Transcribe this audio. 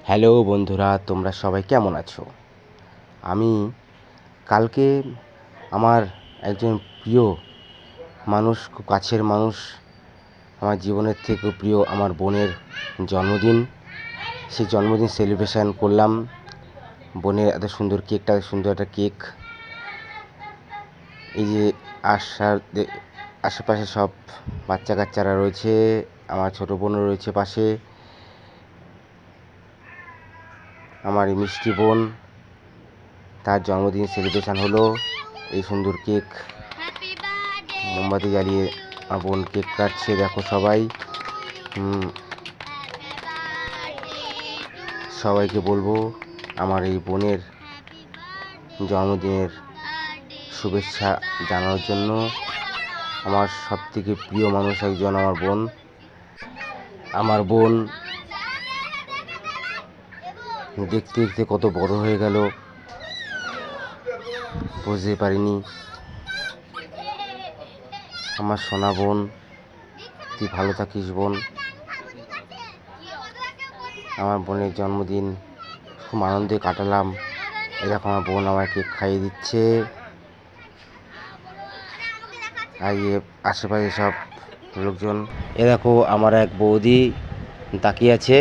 Hello বন্ধুরা, তোমরা সবাই কেমন আছো? আমি কালকে আমার একজন প্রিয় মানুষ, খুব কাছের মানুষ, আমার জীবনের থেকেও প্রিয় আমার বোনের জন্মদিন। সেই জন্মদিন সেলিব্রেশন করলাম। বোনের এত সুন্দর কেকটা, সুন্দর একটা কেক। এই যে আশেপাশে সব বাচ্চা কাচ্চারা রয়েছে, আমার ছোটো বোনও রয়েছে পাশে, আমার এই মিষ্টি বোন, তার জন্মদিন সেলিব্রেশন হলো। এই সুন্দর কেক, মোমবাতি জ্বালিয়ে আমার বোন কেক কাটছে, দেখো সবাই। সবাইকে বলবো আমার এই বোনের জন্মদিনের শুভেচ্ছা জানানোর জন্য। আমার সবথেকে প্রিয় মানুষ একজন আমার বোন দেখতে দেখতে কত বড় হয়ে গেল বুঝতে পারিনি। আমার সোনা বোন, তুই ভালো থাকিস বোন। আমার বোনের জন্মদিন খুব আনন্দে কাটালাম। এরকম আমার বোন আমায় কেক খাইয়ে দিচ্ছে, আর আশেপাশে সব লোকজন। এ দেখো আমার এক বৌদি তাকিয়ে আছে।